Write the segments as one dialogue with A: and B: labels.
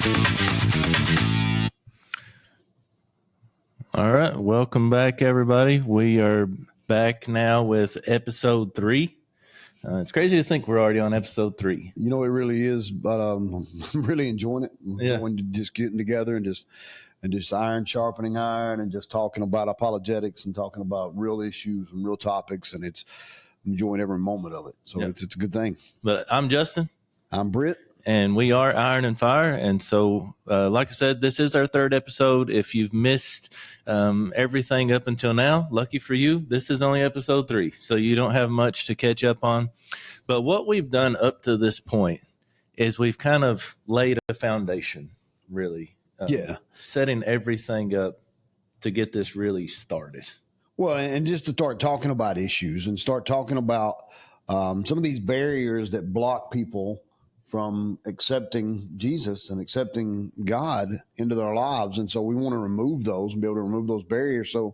A: All right, welcome back, everybody. We are back now with episode 3. It's crazy to think we're already on episode 3.
B: You know, it really is, but I'm really enjoying it.
A: Yeah.
B: Enjoying just getting together and just iron sharpening iron and just talking about apologetics and talking about real issues and real topics, and I'm enjoying every moment of it. So it's a good thing.
A: But I'm Justin.
B: I'm Britt.
A: And we are Iron and Fire. And so, like I said, this is our 3rd episode. If you've missed everything up until now, lucky for you, this is only episode 3. So you don't have much to catch up on. But what we've done up to this point is we've kind of laid a foundation, really. Setting everything up to get this really started.
B: Well, and just to start talking about issues and start talking about some of these barriers that block people from accepting Jesus and accepting God into their lives. And so we want to remove those and be able to remove those barriers so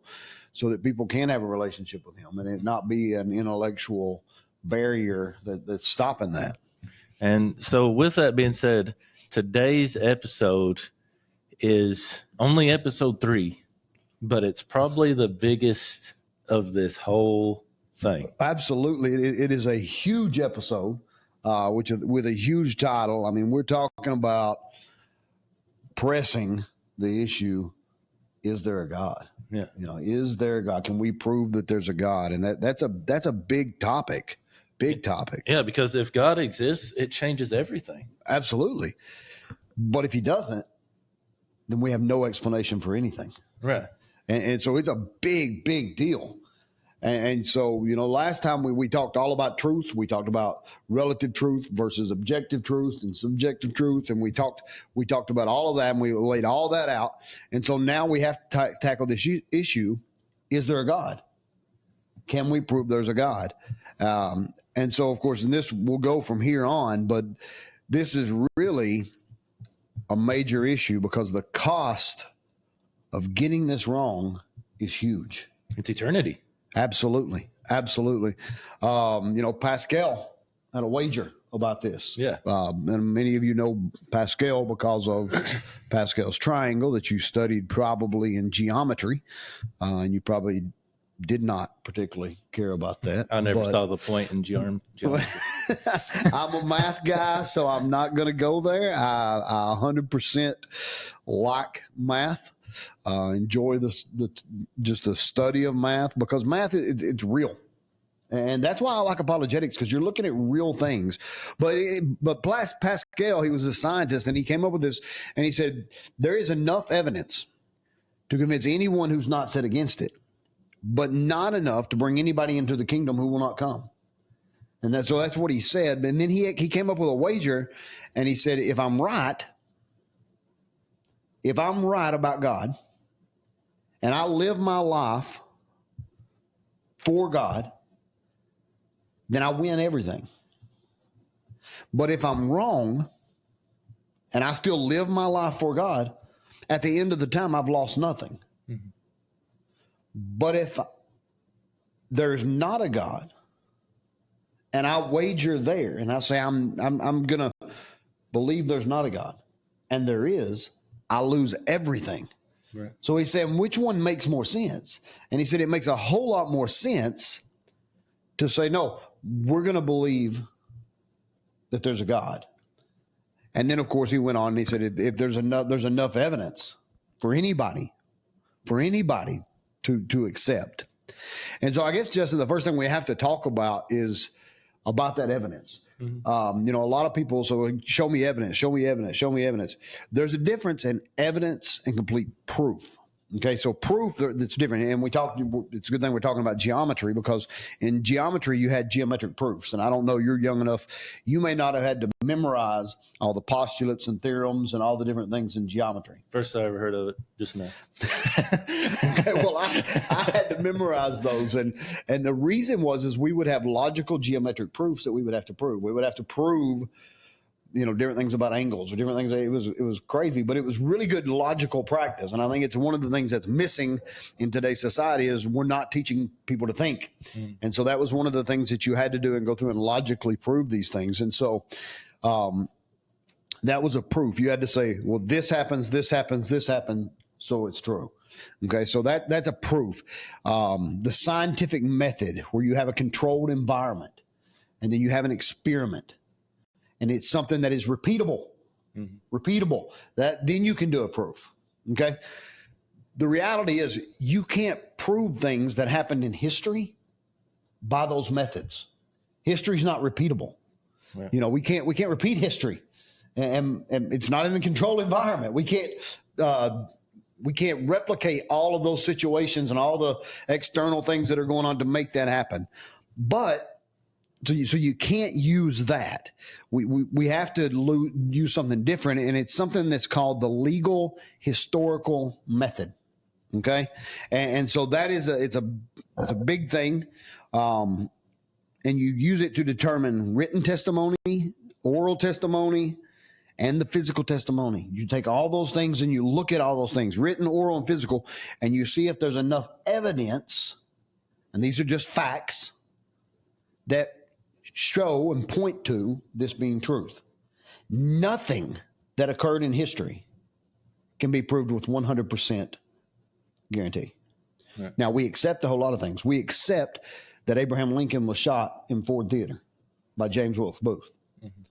B: that people can have a relationship with him and it not be an intellectual barrier that's stopping that.
A: And so with that being said, today's episode is only episode 3, but it's probably the biggest of this whole thing.
B: Absolutely. It is a huge episode. With a huge title. I mean, we're talking about pressing the issue, is there a God?
A: Yeah.
B: You know, is there a God? Can we prove that there's a God? And that's a big topic. Big topic.
A: Yeah, because if God exists, it changes everything.
B: Absolutely. But if he doesn't, then we have no explanation for anything.
A: Right.
B: And so it's a big, big deal. And so, you know, last time we talked all about truth. We talked about relative truth versus objective truth and subjective truth. And we talked about all of that and we laid all that out. And so now we have to tackle this issue. Is there a God? Can we prove there's a God? And so, of course, and this will go from here on, but this is really a major issue because the cost of getting this wrong is huge.
A: It's eternity.
B: Absolutely. You know, Pascal had a wager about this.
A: Yeah.
B: And many of you know Pascal because of Pascal's triangle that you studied probably in geometry. And you probably did not particularly care about that.
A: I never saw the point in geometry.
B: I'm a math guy, so I'm not going to go there. I 100% like math. Enjoy just the study of math because math it's real, and that's why I like apologetics because you're looking at real things. But Pascal, he was a scientist, and he came up with this, and he said there is enough evidence to convince anyone who's not set against it, but not enough to bring anybody into the kingdom who will not come. And that's what he said. And then he came up with a wager, and he said, if I'm right about God and I live my life for God, then I win everything. But if I'm wrong and I still live my life for God, at the end of the time, I've lost nothing. Mm-hmm. But if there's not a God and I wager there and I say I'm going to believe there's not a God and there is, I lose everything. Right. So he said, which one makes more sense? And he said, it makes a whole lot more sense to say, no, we're going to believe that there's a God. And then, of course, he went on and he said, if there's enough evidence for anybody to accept. And so I guess, Justin, the first thing we have to talk about is about that evidence. Mm-hmm. You know, a lot of people, so show me evidence. There's a difference in evidence and complete proof. Okay, so proof that's different. And it's a good thing we're talking about geometry because in geometry you had geometric proofs. And I don't know, you're young enough, you may not have had to memorize all the postulates and theorems and all the different things in geometry.
A: First I ever heard of it just now.
B: Okay, well, I had to memorize those. And the reason is we would have logical geometric proofs that we would have to prove. We would have to prove, you know, different things about angles or different things. It was crazy, but it was really good logical practice. And I think it's one of the things that's missing in today's society is we're not teaching people to think. And so that was one of the things that you had to do and go through and logically prove these things. And so That was a proof. You had to say, well, this happens, this happens, this happened, so it's true. Okay, so that's a proof. The scientific method, where you have a controlled environment and then you have an experiment, and it's something that is repeatable. Repeatable. Then you can do a proof. Okay. The reality is you can't prove things that happened in history by those methods. History's not repeatable. Yeah. You know, we can't repeat history, and it's not in a controlled environment. We can't replicate all of those situations and all the external things that are going on to make that happen. But so you can't use that. We have to use something different, and it's something that's called the legal historical method. Okay, and so that is it's a big thing, and you use it to determine written testimony, oral testimony, and the physical testimony. You take all those things and you look at all those things, written, oral, and physical, and you see if there's enough evidence, and these are just facts, that show and point to this being truth. Nothing that occurred in history can be proved with 100% guarantee. Right. Now, we accept a whole lot of things. We accept that Abraham Lincoln was shot in Ford Theater by James Wilkes Booth. Mm-hmm.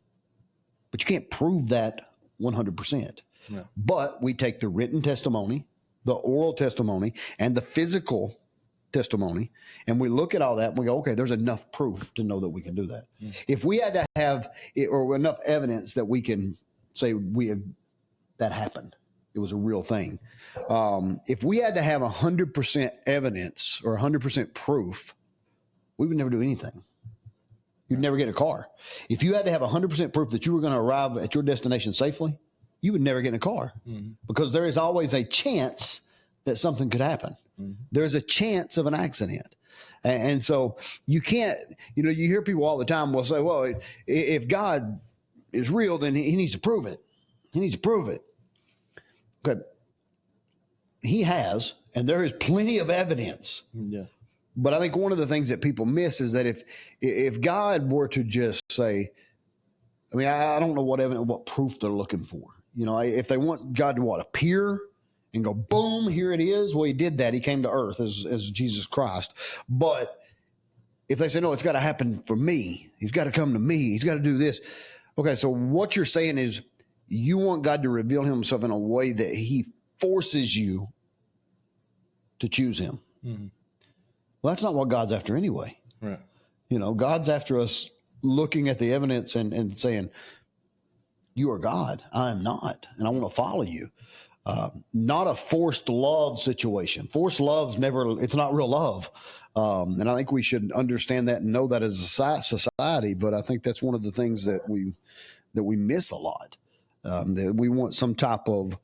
B: But you can't prove that 100%. No. But we take the written testimony, the oral testimony, and the physical testimony, and we look at all that and we go, okay, there's enough proof to know that we can do that. Mm. If we had to have or enough evidence that we can say that happened, it was a real thing. If we had to have 100% evidence or 100% proof, we would never do anything. You'd never get a car. If you had to have 100% proof that you were going to arrive at your destination safely, you would never get in a car, because there is always a chance that something could happen. There's a chance of an accident. And so you can't, you hear people all the time will say, well, if God is real, then he needs to prove it. He needs to prove it. Okay. He has, and there is plenty of evidence. Yeah. But I think one of the things that people miss is that if God were to just say, I mean, I don't know what proof they're looking for. If they want God to appear and go, boom, here it is. Well, he did that. He came to earth as Jesus Christ. But if they say, no, it's got to happen for me. He's got to come to me. He's got to do this. Okay, so what you're saying is you want God to reveal himself in a way that he forces you to choose him. Mm-hmm. Well, that's not what God's after anyway. Right. God's after us looking at the evidence and saying, you are God. I am not. And I want to follow you. Not a forced love situation. Forced love's it's not real love. And I think we should understand that and know that as a society. But I think that's one of the things that we miss a lot. That we want some type of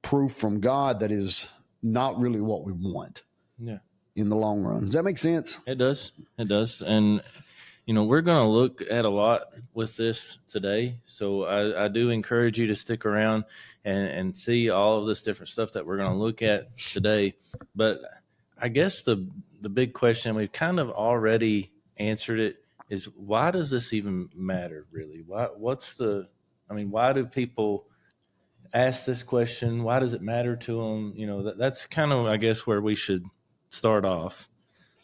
B: proof from God that is not really what we want. Yeah. In the long run. Does that make sense?
A: It does. It does. And, we're going to look at a lot with this today. So I do encourage you to stick around and see all of this different stuff that we're going to look at today. But I guess the big question, we've kind of already answered it, is why does this even matter, really? Why do people ask this question? Why does it matter to them? That's kind of, I guess, where we should start off.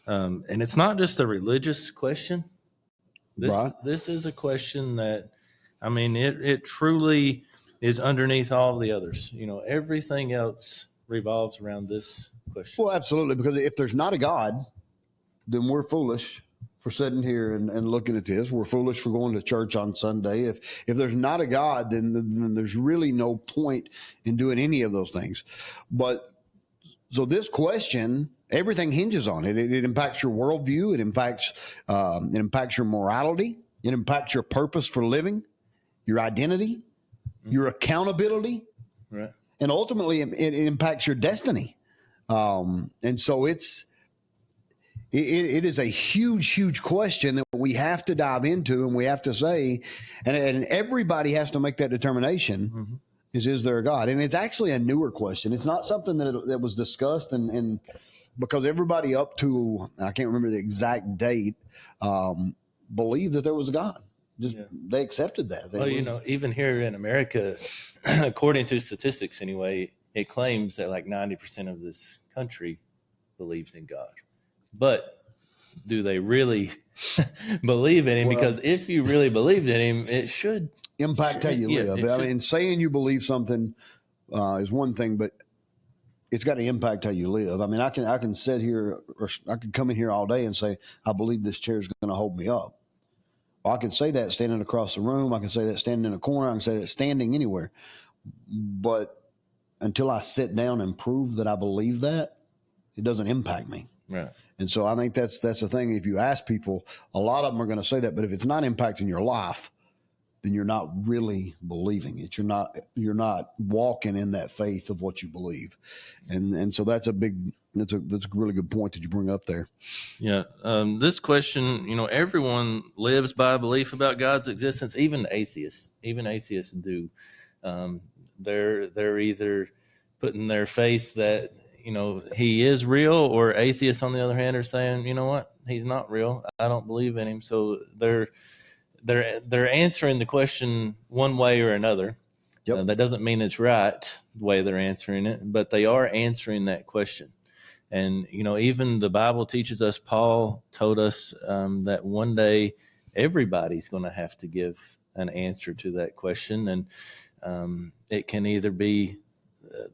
A: And it's not just a religious question. This is a question that, it truly is underneath all of the others. Everything else revolves around this question.
B: Well, absolutely. Because if there's not a God, then we're foolish for sitting here and looking at this. We're foolish for going to church on Sunday. If there's not a God, then there's really no point in doing any of those things. But so this question, everything hinges on it. It impacts your worldview. It impacts your morality. It impacts your purpose for living, your identity, your accountability, right? And ultimately, it impacts your destiny. And so it is a huge, huge question that we have to dive into, and we have to say, and everybody has to make that determination. Mm-hmm. Is there a God? And it's actually a newer question. It's not something that was discussed and because everybody up to, I can't remember the exact date, believed that there was a God. they accepted that.
A: Well, even here in America, according to statistics anyway, it claims that like 90% of this country believes in God. But do they really believe in him? Because if you really believed in him, it should
B: impact how you live. I mean, saying you believe something is one thing, but it's got to impact how you live. I mean, I can sit here, or I could come in here all day and say, I believe this chair is going to hold me up. Well, I could say that standing across the room. I can say that standing in a corner. I can say that standing anywhere. But until I sit down and prove that I believe that, it doesn't impact me.
A: Right.
B: And so I think that's the thing. If you ask people, a lot of them are going to say that. But if it's not impacting your life, then you're not really believing it. You're not walking in that faith of what you believe. And so that's a really good point that you bring up there.
A: Yeah. This question, everyone lives by a belief about God's existence, even atheists. Even atheists do. They're either putting their faith that, he is real, or atheists, on the other hand, are saying, you know what, he's not real. I don't believe in him. So they're answering the question one way or another.
B: Yep.
A: That doesn't mean it's right the way they're answering it, but they are answering that question. And, even the Bible teaches us, Paul told us that one day everybody's going to have to give an answer to that question. And it can either be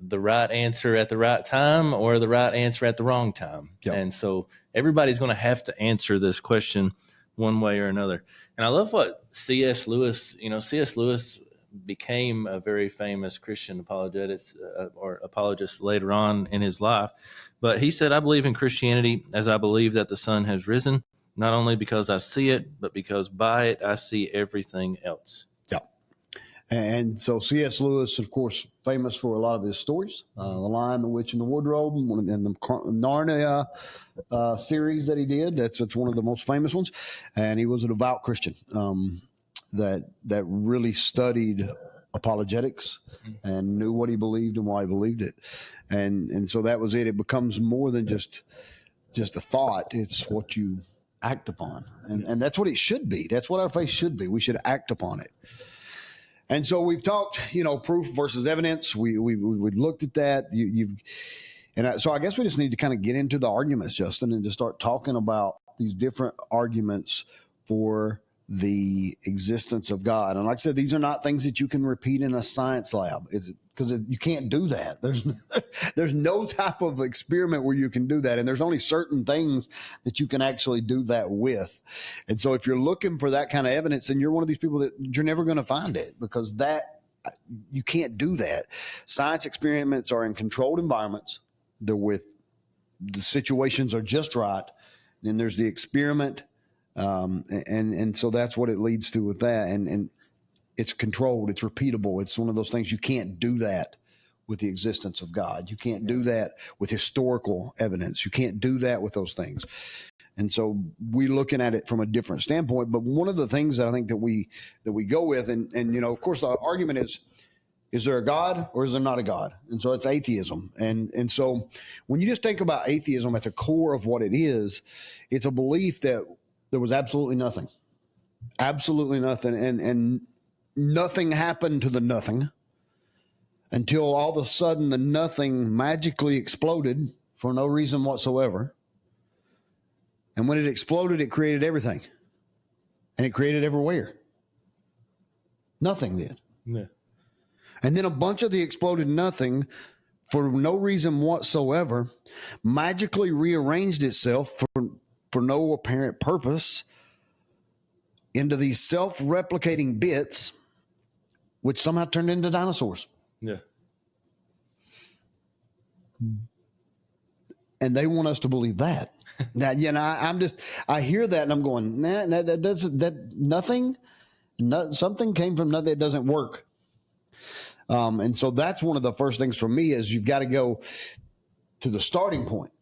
A: the right answer at the right time or the right answer at the wrong time.
B: Yep.
A: And so everybody's going to have to answer this question one way or another. And I love what C.S. Lewis became a very famous Christian apologist later on in his life. But he said, I believe in Christianity as I believe that the sun has risen, not only because I see it, but because by it I see everything else.
B: Yeah. And so C.S. Lewis, of course, famous for a lot of his stories, The Lion, the Witch, and the Wardrobe, and the Narnia series that he did. That's one of the most famous ones. And he was a devout Christian that really studied apologetics and knew what he believed and why he believed it. And so that was it. It becomes more than just a thought. It's what you act upon. And that's what it should be. That's what our faith should be. We should act upon it. And so we've talked, proof versus evidence. We looked at that. So I guess we just need to kind of get into the arguments, Justin, and just start talking about these different arguments for the existence of God. And like I said, these are not things that you can repeat in a science lab, because you can't do that. There's no type of experiment where you can do that. And there's only certain things that you can actually do that with. And so if you're looking for that kind of evidence, then you're one of these people that you're never going to find it, because you can't do that. Science experiments are in controlled environments. They're with the situations are just right. Then there's the experiment. And so that's what it leads to with that. And it's controlled, it's repeatable. It's one of those things you can't do that with the existence of God. You can't do that with historical evidence. You can't do that with those things. And so we're looking at it from a different standpoint. But one of the things that I think that we go with, and of course, the argument is there a God or is there not a God? And so it's atheism. And so when you just think about atheism at the core of what it is, it's a belief that there was absolutely nothing, and nothing happened to the nothing until all of a sudden the nothing magically exploded for no reason whatsoever. And when it exploded, it created everything, and it created everywhere. Nothing did.
A: Yeah.
B: And then a bunch of the exploded nothing, for no reason whatsoever, magically rearranged itself for no apparent purpose into these self-replicating bits, which somehow turned into dinosaurs.
A: Yeah. And
B: they want us to believe that. Now, I hear that and I'm going, nah, something came from nothing. It doesn't work. And so that's one of the first things for me is you've got to go to the starting point,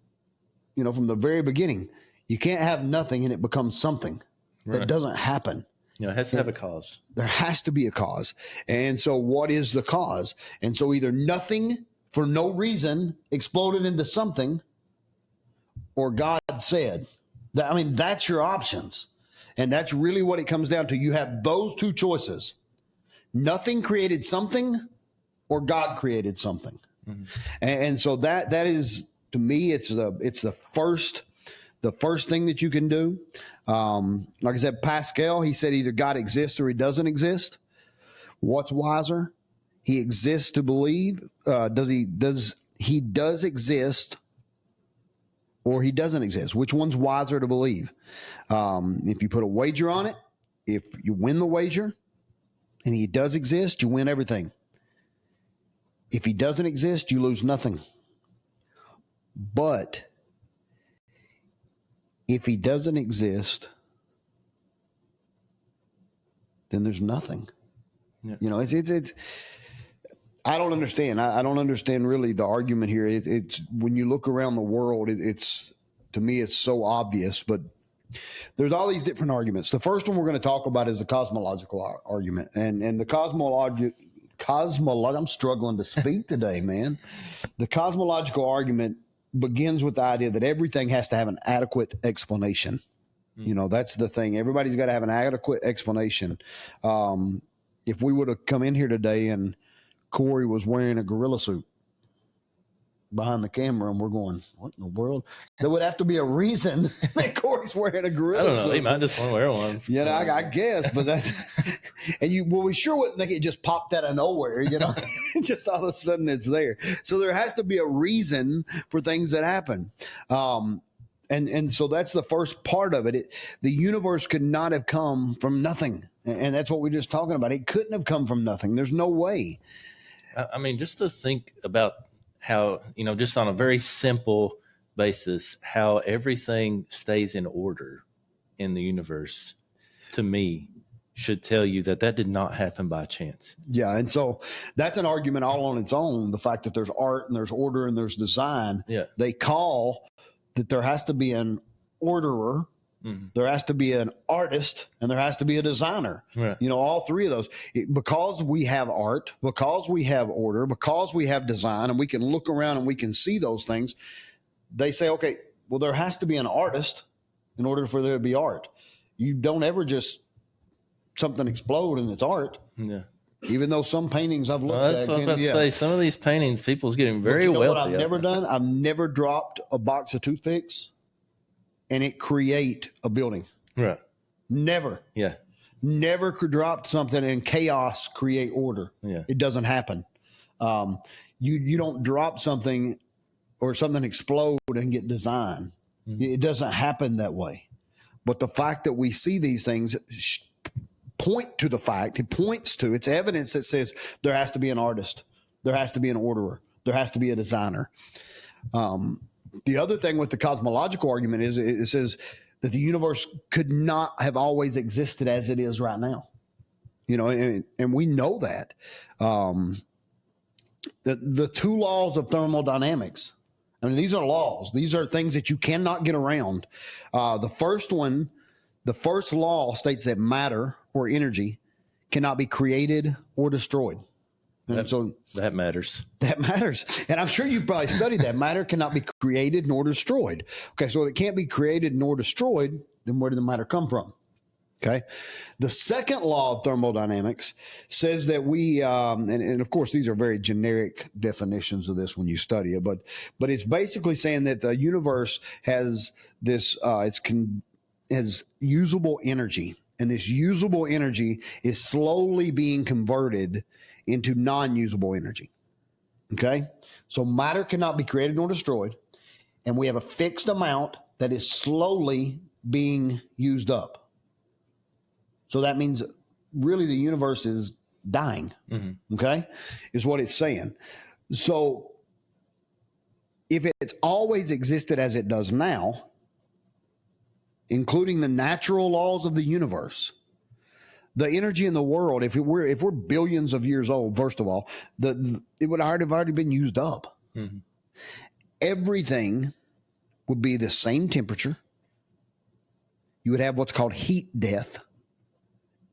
B: from the very beginning. You can't have nothing and it becomes something. Right. That doesn't happen.
A: It has to have a cause.
B: There has to be a cause. And so what is the cause? And so either nothing for no reason exploded into something, or God said. That's your options. And that's really what it comes down to. You have those two choices. Nothing created something, or God created something. Mm-hmm. And so that is, to me, it's the first thing that you can do. Like I said, Pascal, he said either God exists or he doesn't exist. What's wiser? He exists to believe. Does he exist, or he doesn't exist? Which one's wiser to believe? If you put a wager on it, if you win the wager and he does exist, you win everything. If he doesn't exist, you lose nothing. But if he doesn't exist, then there's nothing. Yeah. You know, it's I don't understand. I don't understand really the argument here. It's when you look around the world, it's to me, it's so obvious, but there's all these different arguments. The first one we're going to talk about is the cosmological argument. And the cosmological, I'm struggling to speak today, man. The cosmological argument begins with the idea that everything has to have an adequate explanation. You know, that's the thing. Everybody's got to have an adequate explanation. If we would have come in here today and Corey was wearing a gorilla suit behind the camera and we're going, what in the world? There would have to be a reason that Corey's wearing a gorilla suit. I don't know.
A: He might just want to wear one.
B: Yeah, I guess. But that, and we sure wouldn't think it just popped out of nowhere, you know, just all of a sudden it's there. So there has to be a reason for things that happen. And so that's the first part of it. The universe could not have come from nothing. And that's what we're just talking about. It couldn't have come from nothing. There's no way.
A: I mean, just to think about how, you know, just on a very simple basis, how everything stays in order in the universe, to me, should tell you that did not happen by chance.
B: Yeah. And so that's an argument all on its own. The fact that there's art and there's order and there's design. Yeah. They call that there has to be an orderer. Mm-hmm. There has to be an artist, and there has to be a designer. Right. You know, all three of those. Because we have art, because we have order, because we have design, and we can look around and we can see those things, they say, okay, well, there has to be an artist in order for there to be art. You don't ever just something explode and it's art. Yeah. Even though some paintings I've looked at.
A: That's what I was about to say. Some of these paintings, people's getting very wealthy.
B: What I've never done? I've never dropped a box of toothpicks and it create a building. Right. Never. Yeah. Never dropped something and chaos create order. Yeah. It doesn't happen. You don't drop something or something explode and get design. Mm-hmm. It doesn't happen that way. But the fact that we see these things point to the fact, it points to, it's evidence that says there has to be an artist. There has to be an orderer. There has to be a designer. The other thing with the cosmological argument is it says that the universe could not have always existed as it is right now. You know, and we know that. The two laws of thermodynamics, I mean, these are laws. These are things that you cannot get around. The first law states that matter or energy cannot be created or destroyed. And
A: that matters.
B: That matters. And I'm sure you've probably studied that. Matter cannot be created nor destroyed. Okay, so it can't be created nor destroyed, then where did the matter come from? Okay. The second law of thermodynamics says that we, and of course, these are very generic definitions of this when you study it, but it's basically saying that the universe has this, has usable energy, and this usable energy is slowly being converted into non-usable energy. Okay? So matter cannot be created nor destroyed, and we have a fixed amount that is slowly being used up. So that means really the universe is dying. Mm-hmm. Okay? Is what it's saying. So if it's always existed as it does now, including the natural laws of the universe, the energy in the world, if we're billions of years old, first of all, it would have already been used up. Mm-hmm. Everything would be the same temperature. You would have what's called heat death,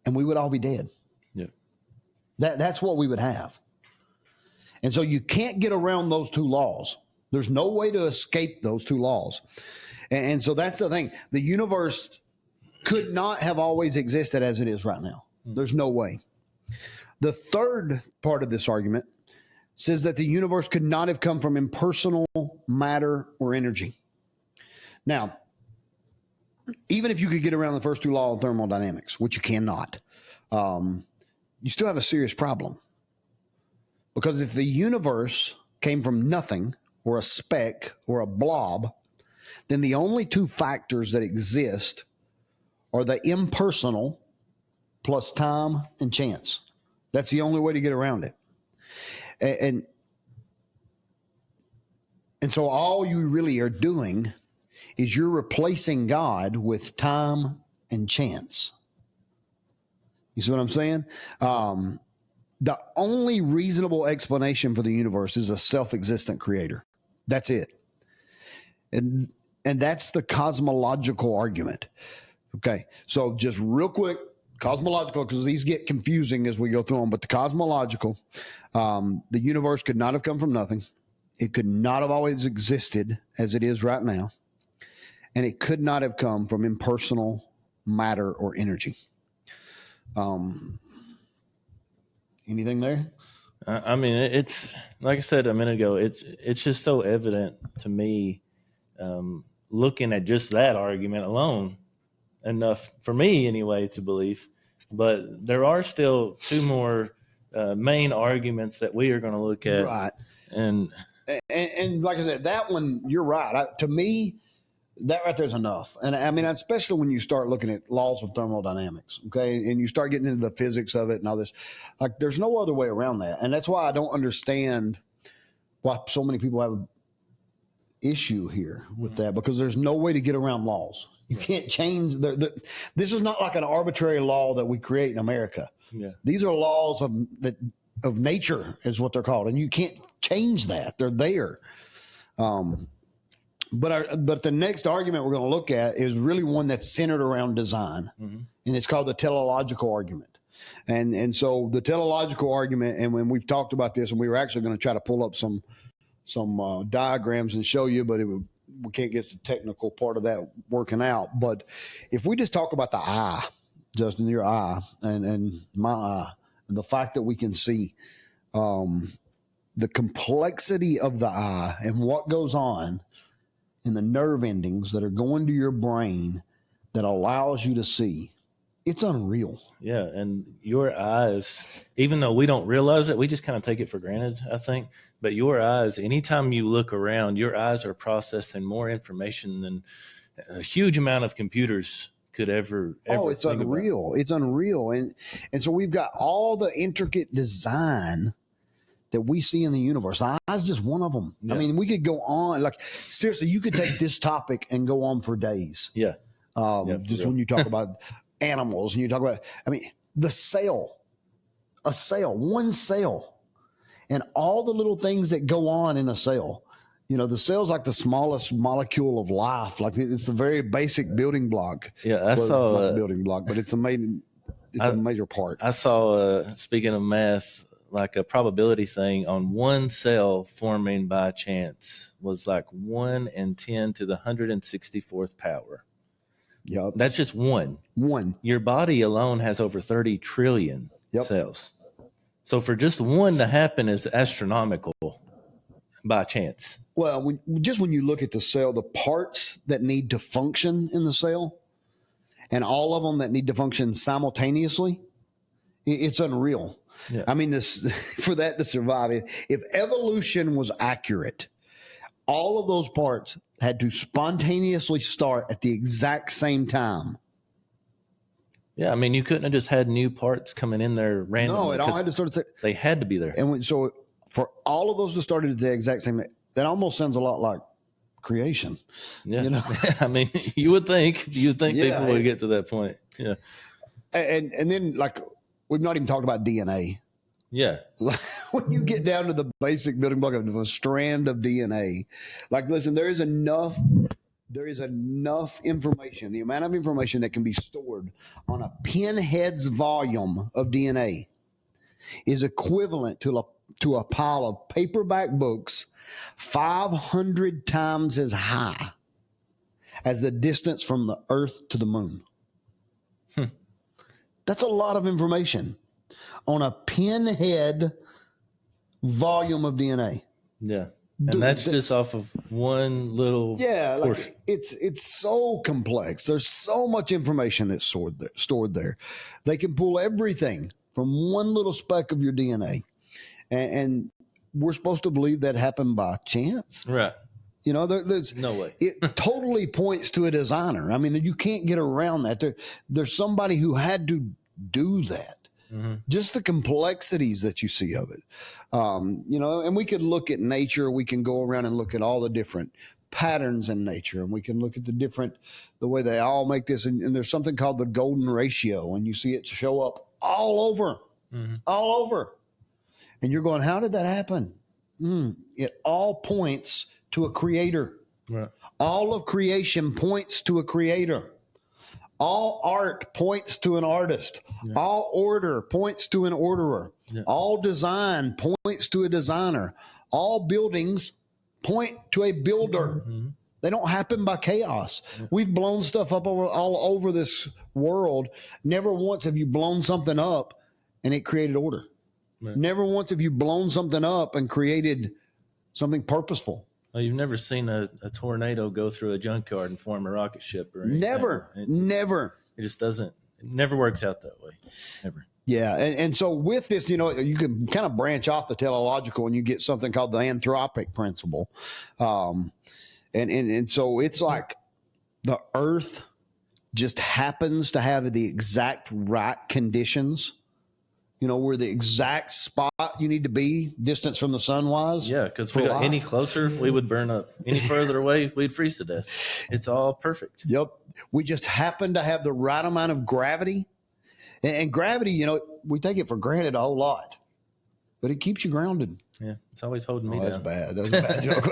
B: and we would all be dead. Yeah. That's what we would have. And so you can't get around those two laws. There's no way to escape those two laws. And so that's the thing. The universe could not have always existed as it is right now. There's no way. The third part of this argument says that the universe could not have come from impersonal matter or energy. Now, even if you could get around the first two laws of thermodynamics, which you cannot, you still have a serious problem. Because if the universe came from nothing, or a speck, or a blob, then the only two factors that exist are the impersonal plus time and chance. That's the only way to get around it. And so all you really are doing is you're replacing God with time and chance. You see what I'm saying? The only reasonable explanation for the universe is a self-existent creator. That's it. And that's the cosmological argument. Okay, so just real quick, cosmological, because these get confusing as we go through them, but the cosmological, the universe could not have come from nothing. It could not have always existed as it is right now. And it could not have come from impersonal matter or energy. Anything there?
A: I mean, it's like I said a minute ago. It's just so evident to me, looking at just that argument alone, enough for me anyway to believe. But there are still two more main arguments that we are going to look at.
B: Right.
A: And
B: like I said, that one, you're right. To me, that right there is enough. And I mean, especially when you start looking at laws of thermodynamics, okay, and you start getting into the physics of it and all this, like there's no other way around that. And that's why I don't understand why so many people have an issue here with that, because there's no way to get around laws. You can't change this is not like an arbitrary law that we create in America.
A: Yeah.
B: These are laws of nature is what they're called. And you can't change that. They're there. But the next argument we're going to look at is really one that's centered around design, and it's called the teleological argument. And so the teleological argument, and when we've talked about this, and we were actually going to try to pull up some diagrams and show you, but we can't get the technical part of that working out. But if we just talk about the eye, Justin, your eye and my eye, and the fact that we can see, the complexity of the eye and what goes on in the nerve endings that are going to your brain that allows you to see, it's unreal.
A: Yeah, and your eyes, even though we don't realize it, we just kind of take it for granted, I think. But your eyes, anytime you look around, your eyes are processing more information than a huge amount of computers could ever
B: it's
A: think
B: unreal.
A: About.
B: It's unreal. And so we've got all the intricate design that we see in the universe. The eye is just one of them. Yeah. I mean, we could go on. Like, seriously, you could take this topic and go on for days.
A: Yeah.
B: Just when you talk about animals and you talk about, I mean, one cell, and all the little things that go on in a cell. You know, the cell's like the smallest molecule of life. Like, it's the very basic building block.
A: Yeah,
B: not the building block, but it's a major part.
A: I saw, speaking of math, like a probability thing on one cell forming by chance was like 1 in 10 to the 164th power.
B: Yep.
A: That's just one. Your body alone has over 30 trillion cells. So for just one to happen is astronomical by chance.
B: Well, when you look at the cell, the parts that need to function in the cell and all of them that need to function simultaneously, it's unreal. Yeah. I mean, for that to survive, if evolution was accurate, all of those parts had to spontaneously start at the exact same time.
A: Yeah, I mean, you couldn't have just had new parts coming in there randomly.
B: No, it all had to start.
A: They had to be there.
B: And so for all of those to start at the exact same, that almost sounds a lot like creation.
A: Yeah,
B: you know?
A: I mean, you would think people would get to that point. Yeah,
B: and then like we've not even talked about DNA.
A: Yeah,
B: when you get down to the basic building block of a strand of DNA, like listen, there is enough information, the amount of information that can be stored on a pinhead's volume of DNA is equivalent to a pile of paperback books 500 times as high as the distance from the Earth to the moon. That's a lot of information on a pinhead volume of DNA.
A: Yeah. And that's just off of one little portion.
B: Like it's so complex. There's so much information that's stored there. They can pull everything from one little speck of your DNA. And we're supposed to believe that happened by chance.
A: Right.
B: You know, there's
A: no way.
B: It totally points to a designer. I mean, you can't get around that. There's somebody who had to do that. Mm-hmm. Just the complexities that you see of it. You know, and we could look at nature. We can go around and look at all the different patterns in nature, and we can look at the way they all make this. And there's something called the golden ratio, and you see it show up all over. And you're going, how did that happen? It all points to a creator. Right. All of creation points to a creator. All art points to an artist. Yeah. All order points to an orderer. Yeah. All design points to a designer. All buildings point to a builder. Mm-hmm. They don't happen by chaos. Yeah. We've blown stuff up all over this world. Never once have you blown something up and it created order. Right. Never once have you blown something up and created something purposeful.
A: Well, you've never seen a tornado go through a junkyard and form a rocket ship or anything.
B: Never.
A: It just doesn't. It never works out that way. Never.
B: Yeah, and so with this, you know, you can kind of branch off the teleological and you get something called the anthropic principle. And so it's like the earth just happens to have the exact right conditions. You know, where the exact spot you need to be, distance from the sun wise.
A: Yeah, because if we got any closer, we would burn up. Any further away, we'd freeze to death. It's all perfect.
B: Yep. We just happen to have the right amount of gravity. And gravity, you know, we take it for granted a whole lot. But it keeps you grounded.
A: Yeah, it's always holding me down.
B: That's bad. That's a bad joke.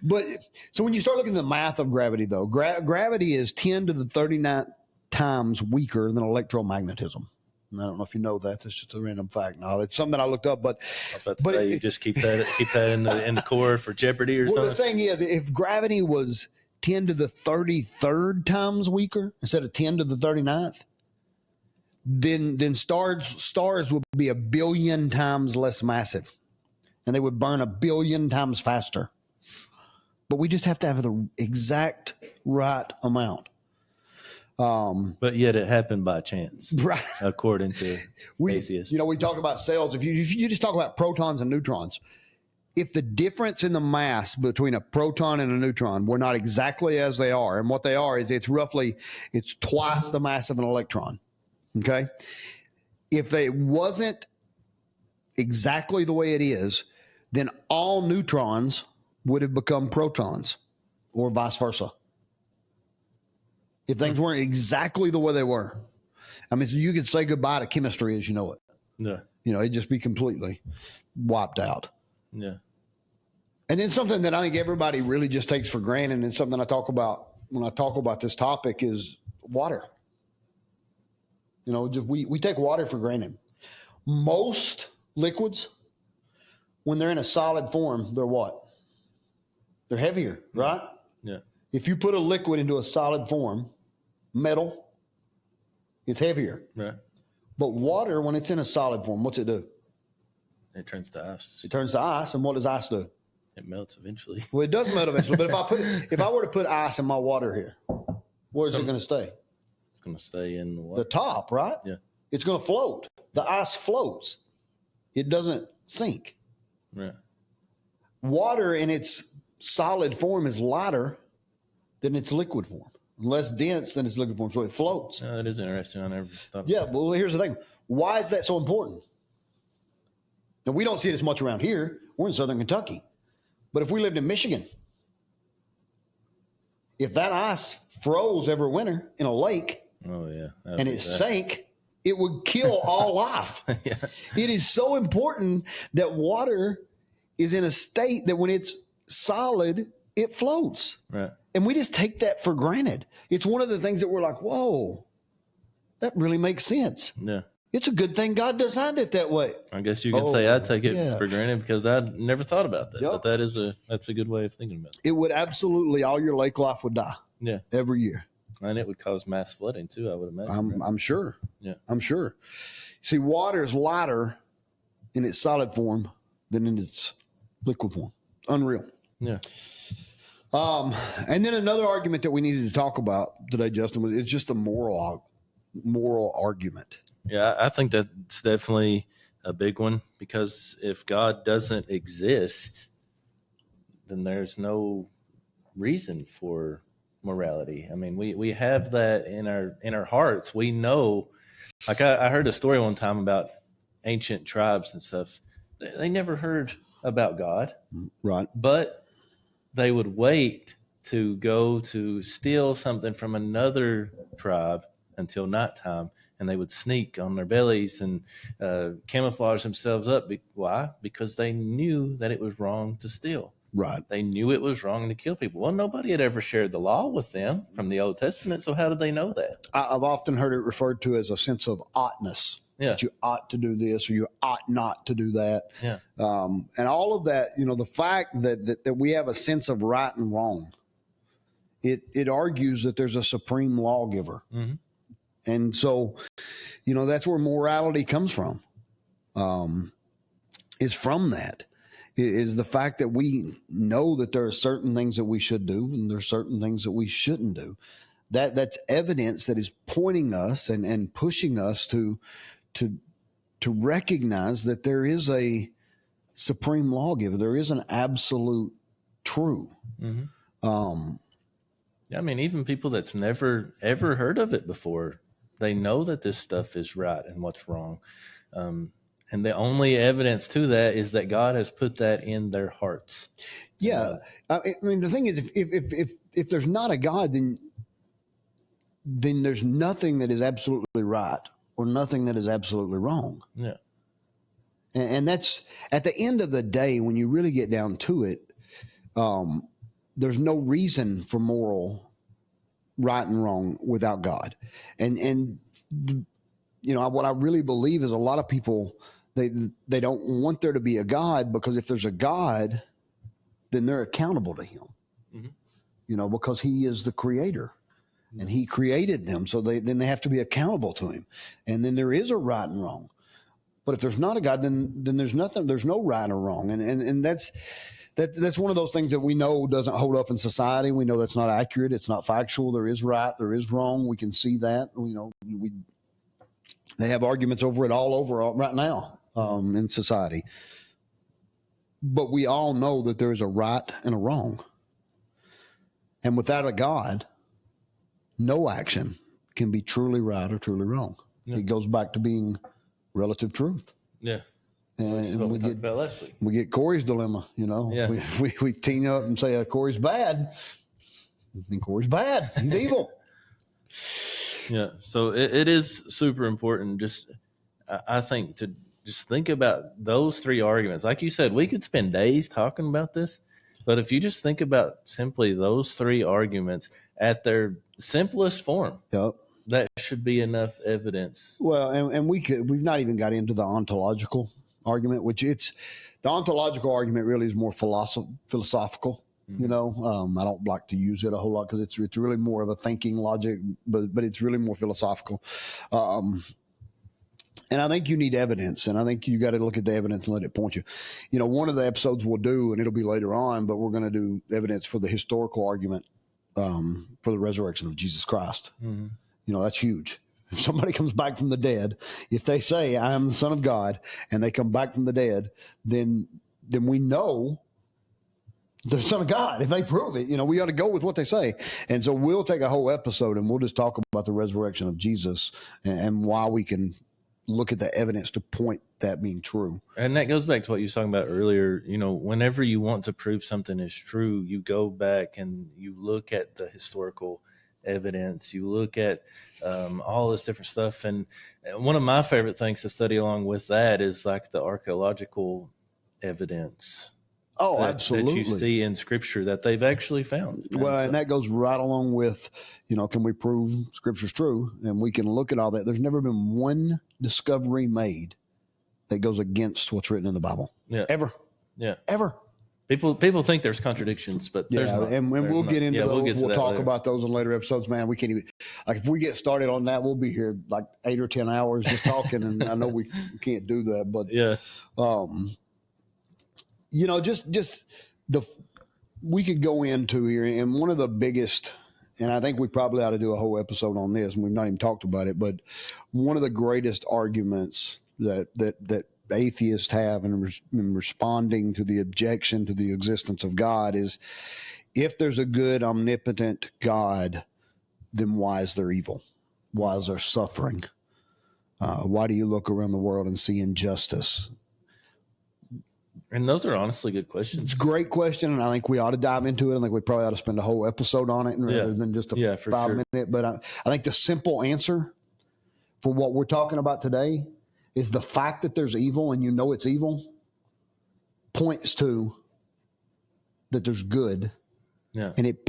B: But so when you start looking at the math of gravity, though, gravity is 10 to the 39th times weaker than electromagnetism. I don't know if you know that. That's just a random fact. No, it's something I looked up. But
A: you just keep that in the core for Jeopardy or something.
B: Well, the thing is, if gravity was 10 to the 33rd times weaker instead of 10 to the 39th, then stars would be 1 billion times less massive, and they would burn 1 billion times faster. But we just have to have the exact right amount.
A: But yet it happened by chance,
B: right?
A: According to atheists.
B: You know, we talk about cells. If you just talk about protons and neutrons, if the difference in the mass between a proton and a neutron were not exactly as they are, and what they are is it's twice the mass of an electron. Okay, if they wasn't exactly the way it is, then all neutrons would have become protons, or vice versa. If things weren't exactly the way they were. I mean, so you could say goodbye to chemistry as you know it.
A: Yeah.
B: You know, it'd just be completely wiped out.
A: Yeah.
B: And then something that I think everybody really just takes for granted, and something I talk about when I talk about this topic, is water. You know, we take water for granted. Most liquids, when they're in a solid form, they're what? They're heavier, right?
A: Yeah.
B: If you put a liquid into a solid form, metal, it's heavier.
A: Right.
B: But water, when it's in a solid form, what's it do?
A: It turns to ice.
B: It turns to ice, and what does ice do?
A: It melts eventually.
B: Well, it does melt eventually. But if I were to put ice in my water here, where is it going to stay?
A: It's going to stay in the water.
B: The top, right?
A: Yeah.
B: It's going to float. The ice floats. It doesn't sink.
A: Right.
B: Water in its solid form is lighter than its liquid form. Less dense than its liquid form, so it floats.
A: That is interesting. I never thought about
B: that. Well, here's the thing. Why is that so important? Now, we don't see it as much around here. We're in southern Kentucky. But if we lived in Michigan, if that ice froze every winter in a lake, and it sank, it would kill all life.
A: Yeah.
B: It is so important that water is in a state that when it's solid, it floats.
A: Right.
B: And we just take that for granted. It's one of the things that we're like, whoa, that really makes sense.
A: Yeah.
B: It's a good thing God designed it that way.
A: I guess you can say I take it for granted because I never thought about that. Yep. But that's a good way of thinking about it.
B: It would absolutely, all your lake life would die.
A: Yeah.
B: Every year.
A: And it would cause mass flooding too, I would imagine. Right?
B: I'm sure.
A: Yeah.
B: I'm sure. See, water is lighter in its solid form than in its liquid form. Unreal.
A: Yeah.
B: And then another argument that we needed to talk about today, Justin, is just a moral argument.
A: Yeah, I think that's definitely a big one, because if God doesn't exist, then there's no reason for morality. I mean, we have that in our hearts. We know, like I heard a story one time about ancient tribes and stuff. They never heard about God,
B: Right.
A: but they would wait to go to steal something from another tribe until nighttime, and they would sneak on their bellies and camouflage themselves up. Why? Because they knew that it was wrong to steal.
B: Right.
A: They knew it was wrong to kill people. Well, nobody had ever shared the law with them from the Old Testament, so how did they know that?
B: I've often heard it referred to as a sense of oughtness.
A: Yeah.
B: That you ought to do this or you ought not to do that.
A: Yeah.
B: And all of that, the fact that we have a sense of right and wrong, it argues that there's a supreme lawgiver.
A: Mm-hmm.
B: And so, that's where morality comes from. Is from that. Is the fact that we know that there are certain things that we should do and there are certain things that we shouldn't do. That's evidence that is pointing us and pushing us to recognize that there is a supreme lawgiver. There is an absolute true.
A: Mm-hmm. Yeah, I mean, even people that's never ever heard of it before, they know that this stuff is right and what's wrong. And the only evidence to that is that God has put that in their hearts.
B: Yeah. I mean, the thing is, if there's not a God, then there's nothing that is absolutely right or nothing that is absolutely wrong.
A: Yeah.
B: And that's, at the end of the day, when you really get down to it, there's no reason for moral right and wrong without God. And what I really believe is a lot of people, they don't want there to be a God, because if there's a God, then they're accountable to him, mm-hmm. Because he is the creator and he created them. So then they have to be accountable to him. And then there is a right and wrong. But if there's not a God, then there's nothing, there's no right or wrong. And that's one of those things that we know doesn't hold up in society. We know that's not accurate. It's not factual. There is right, there is wrong. We can see that. They have arguments over it all over right now in society. But we all know that there is a right and a wrong. And without a God, no action can be truly right or truly wrong. Yeah. It goes back to being relative truth.
A: Yeah.
B: And we get Corey's dilemma, Yeah. We team up and say Corey's bad. And Corey's bad. He's evil.
A: Yeah. So it is super important. I think to just think about those three arguments. Like you said, we could spend days talking about this, but if you just think about simply those three arguments at their simplest form,
B: yep,
A: that should be enough evidence.
B: Well, and we've not even got into the ontological argument, which the ontological argument really is more philosophical. Mm-hmm. I don't like to use it a whole lot because it's really more of a thinking logic, but it's really more philosophical. And I think you need evidence, and I think you got to look at the evidence and let it point you. One of the episodes we'll do, and it'll be later on, but we're going to do evidence for the historical argument for the resurrection of Jesus Christ. Mm-hmm. That's huge. If somebody comes back from the dead, if they say, I am the Son of God, and they come back from the dead, then we know they're the Son of God. If they prove it, we ought to go with what they say. And so we'll take a whole episode and we'll just talk about the resurrection of Jesus and why we can look at the evidence to point that being true.
A: And that goes back to what you were talking about earlier. Whenever you want to prove something is true, you go back and you look at the historical evidence, you look at all this different stuff. And one of my favorite things to study along with that is like the archaeological evidence.
B: Oh, absolutely.
A: That you see in Scripture that they've actually found.
B: And that goes right along with, can we prove Scripture's true? And we can look at all that. There's never been one discovery made that goes against what's written in the Bible.
A: Yeah.
B: Ever.
A: Yeah.
B: Ever.
A: People think there's contradictions, but there's not.
B: And we'll get into those. We'll talk
A: later.
B: about those in later episodes. Man, we can't even, like, if we get started on that, we'll be here like 8 or 10 hours just talking, and I know we can't do that, but just we could go into here, and one of the biggest, and I think we probably ought to do a whole episode on this, and we've not even talked about it, but one of the greatest arguments that atheists have in responding to the objection to the existence of God is, if there's a good, omnipotent God, then why is there evil? Why is there suffering? Why do you look around the world and see injustice?
A: And those are honestly good questions.
B: It's a great question, and I think we ought to dive into it. I think we probably ought to spend a whole episode on it rather than just a 5-minute. But I think the simple answer for what we're talking about today is the fact that there's evil, and you know it's evil, points to that there's good. Yeah. And it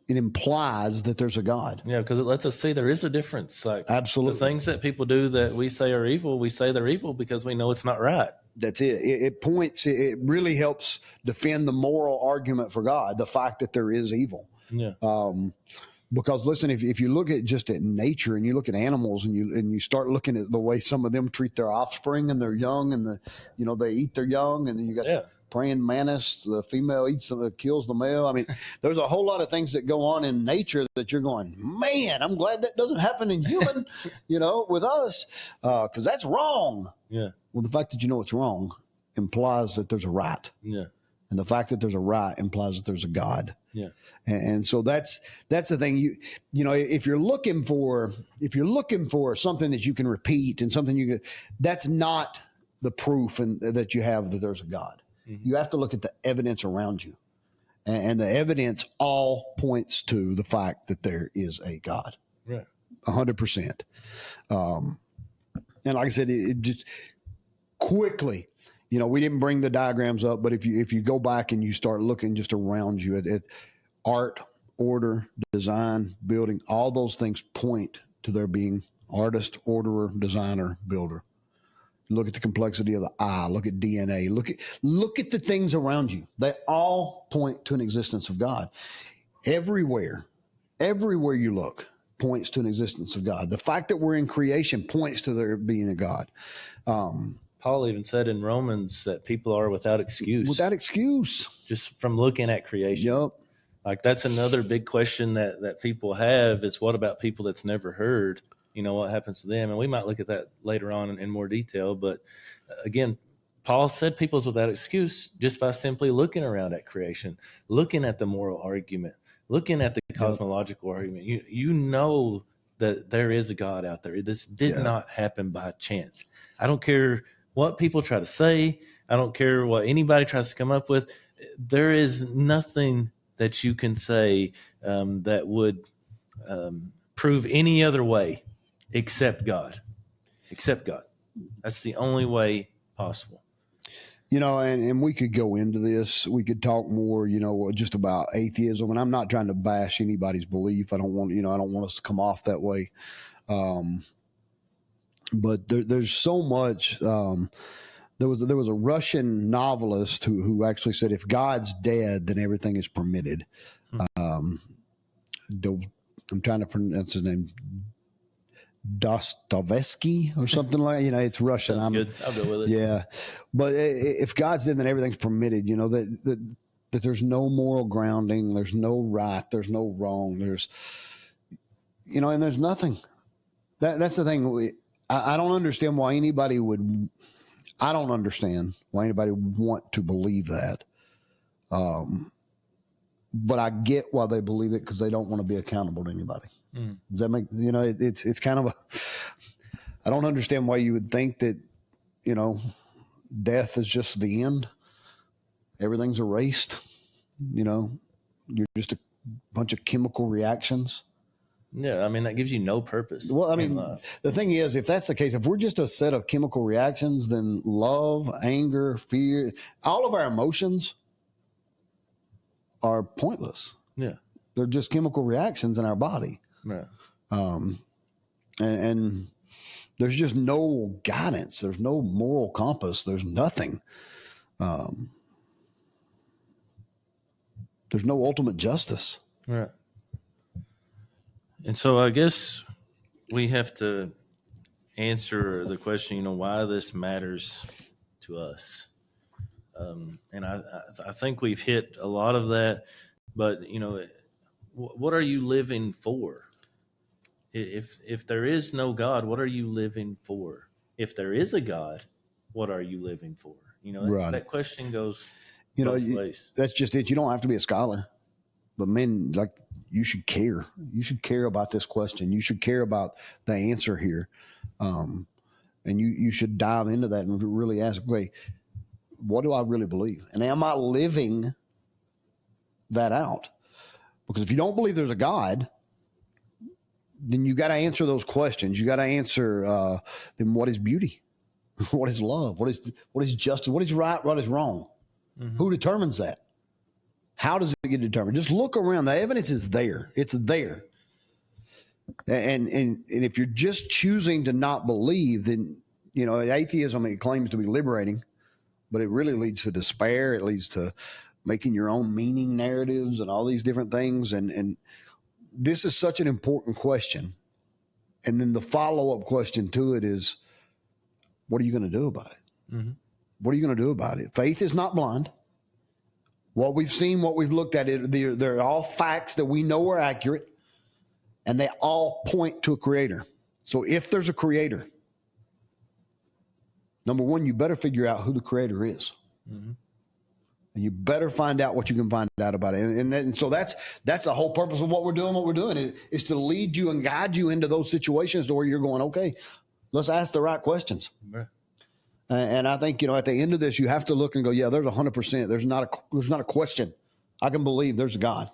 B: implies that there's a God.
A: Yeah, because it lets us see there is a difference. Like,
B: absolutely,
A: the things that people do that we say are evil, we say they're evil because we know it's not right.
B: That's it. It really helps defend the moral argument for God, the fact that there is evil.
A: Yeah.
B: Because listen, if you look at nature, and you look at animals, and you start looking at the way some of them treat their offspring and their young, and they eat their young, and then you got praying mantis, the female kills the male. I mean, there's a whole lot of things that go on in nature that you're going, man, I'm glad that doesn't happen in human, with us, because that's wrong. Yeah. Well, the fact that you know it's wrong implies that there's a right. Yeah. And the fact that there's a right implies that there's a God. Yeah. And so that's the thing. If you're looking for something that you can repeat and something that's not the proof that you have that there's a God. Mm-hmm. You have to look at the evidence around you. And the evidence all points to the fact that there is a God. Right. 100%. And like I said, it just quickly, we didn't bring the diagrams up, but if you go back and you start looking just around you at art, order, design, building, all those things point to there being artist, orderer, designer, builder. Look at the complexity of the eye. Look at DNA. Look at the things around you. They all point to an existence of God. Everywhere you look points to an existence of God. The fact that we're in creation points to there being a God.
A: Paul even said in Romans that people are without excuse.
B: Without excuse.
A: Just from looking at creation.
B: Yep.
A: Like, that's another big question that people have is, what about people that's never heard? What happens to them? And we might look at that later on in more detail. But again, Paul said people's without excuse just by simply looking around at creation, looking at the moral argument, looking at the cosmological argument. You know that there is a God out there. This did not happen by chance. I don't care what people try to say. I don't care what anybody tries to come up with. There is nothing that you can say that would prove any other way except God. Except God. That's the only way possible.
B: And we could go into this. We could talk more, just about atheism. And I'm not trying to bash anybody's belief. I don't want us to come off that way. But there's so much. There was a Russian novelist who actually said, if God's dead, then everything is permitted. I'm trying to pronounce his name. Dostoevsky or something like, it's Russian.
A: That's good. I'll go with it.
B: Yeah. But if God's dead, then everything's permitted, that there's no moral grounding. There's no right. There's no wrong. There's, and there's nothing. That's the thing. I don't understand why anybody would want to believe that. But I get why they believe it, because they don't want to be accountable to anybody. Mm. Does that make, it's kind of I don't understand why you would think that, death is just the end. Everything's erased. You're just a bunch of chemical reactions.
A: Yeah, that gives you no purpose.
B: Well, the thing is, if that's the case, if we're just a set of chemical reactions, then love, anger, fear, all of our emotions are pointless. Yeah. They're just chemical reactions in our body. Right. And there's just no guidance. There's no moral compass. There's nothing. There's no ultimate justice.
A: Right. And so I guess we have to answer the question, why this matters to us. And I think we've hit a lot of that, but what are you living for? If there is no God, what are you living for? If there is a God, what are you living for?
B: Right.
A: That question goes
B: You know,
A: both ways.
B: that's just it. You don't have to be a scholar, but men, like, you should care. You should care about this question. You should care about the answer here. And you should dive into that and really ask, wait, what do I really believe? And am I living that out? Because if you don't believe there's a God, then you got to answer those questions. You got to answer, then what is beauty? What is love? What is justice? What is right? What is wrong? Mm-hmm. Who determines that? How does it get determined? Just look around. The evidence is there. It's there. And if you're just choosing to not believe, then, atheism, it claims to be liberating, but it really leads to despair. It leads to making your own meaning narratives and all these different things. And this is such an important question. And then the follow-up question to it is, what are you going to do about it? Mm-hmm. What are you going to do about it? Faith is not blind. What we've seen, what we've looked at, they're all facts that we know are accurate, and they all point to a creator. So if there's a creator, number one, you better figure out who the creator is. Mm-hmm. And you better find out what you can find out about it. And so that's the whole purpose of what we're doing. What we're doing is to lead you and guide you into those situations where you're going, okay, let's ask the right questions. Right. And I think, at the end of this, you have to look and go, yeah, there's 100%. There's not a question. I can believe there's a God.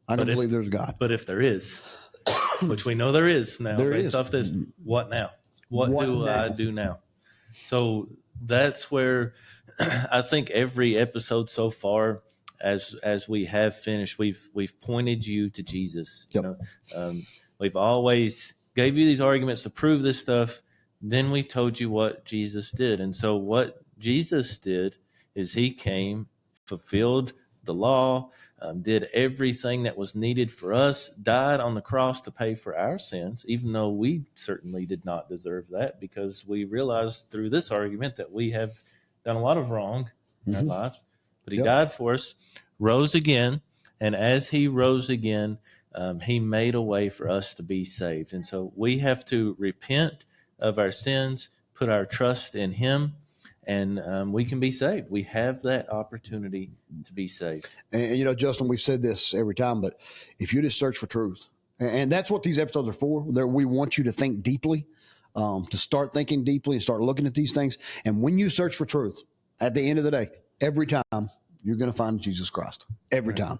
B: I can believe there's a God.
A: But if there is, which we know there is now, based off this, what now? What do I do now? So that's where I think every episode so far, as we have finished, we've pointed you to Jesus.
B: Yep.
A: We've always gave you these arguments to prove this stuff. Then we told you what Jesus did. And so what Jesus did is he came, fulfilled the law, did everything that was needed for us, died on the cross to pay for our sins, even though we certainly did not deserve that, because we realized through this argument that we have done a lot of wrong in our lives. But he died for us, rose again, and as he rose again, he made a way for us to be saved. And so we have to repent of our sins, put our trust in him, and we can be saved. We have that opportunity to be saved.
B: And Justin, we've said this every time, but if you just search for truth, and that's what these episodes are for, we want you to think deeply, to start thinking deeply and start looking at these things. And when you search for truth, at the end of the day, every time you're going to find Jesus Christ. Every time.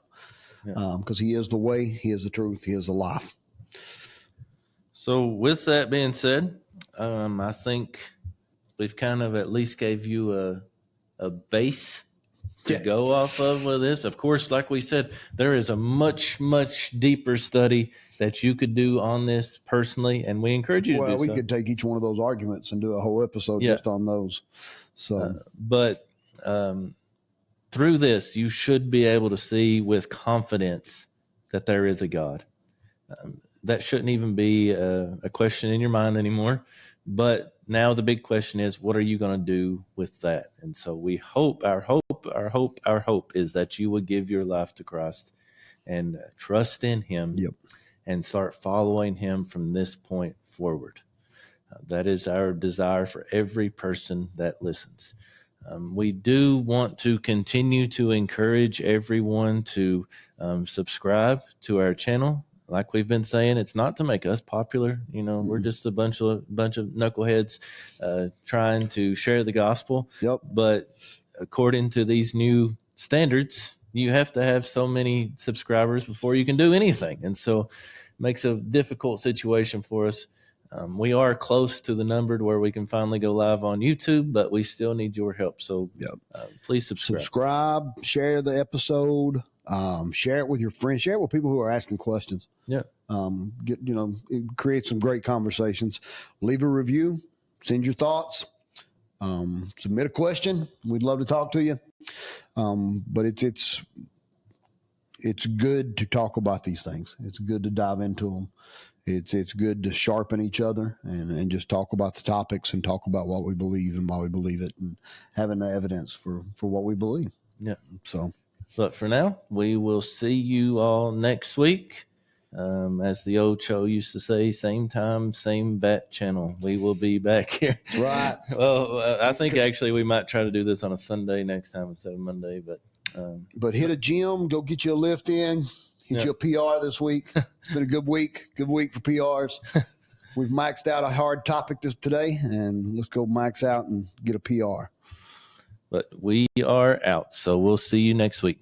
B: Because he is the way, he is the truth, he is the life.
A: So with that being said, I think we've kind of at least gave you a base to go off of with this. Of course, like we said, there is a much, much deeper study that you could do on this personally, and we encourage you to do so.
B: Well, we could take each one of those arguments and do a whole episode just on those. So,
A: but through this, you should be able to see with confidence that there is a God. That shouldn't even be a question in your mind anymore. But now the big question is, what are you going to do with that? And so we hope, our hope is that you would give your life to Christ and trust in him and start following him from this point forward. That is our desire for every person that listens. We do want to continue to encourage everyone to subscribe to our channel. Like we've been saying, it's not to make us popular. We're just a bunch of knuckleheads trying to share the gospel. But according to these new standards, you have to have so many subscribers before you can do anything. And so it makes a difficult situation for us. We are close to the number to where we can finally go live on YouTube, but we still need your help. So please subscribe.
B: Share the episode. Share it with your friends. Share it with people who are asking questions. Create some great conversations. Leave a review. Send your thoughts. Submit a question. We'd love to talk to you. But it's it's good to talk about these things. It's good to dive into them. It's good to sharpen each other and just talk about the topics and talk about what we believe and why we believe it and having the evidence for what we believe.
A: Yeah.
B: So,
A: but for now, we will see you all next week. As the old show used to say, same time, same bat channel. We will be back here.
B: that's right.
A: Well, I think actually we might try to do this on a Sunday next time instead of Monday. But
B: hit a gym, go get you a lift in, hit you a PR this week. It's been a good week for PRs. We've maxed out a hard topic today, and let's go max out and get a PR.
A: But we are out, so we'll see you next week.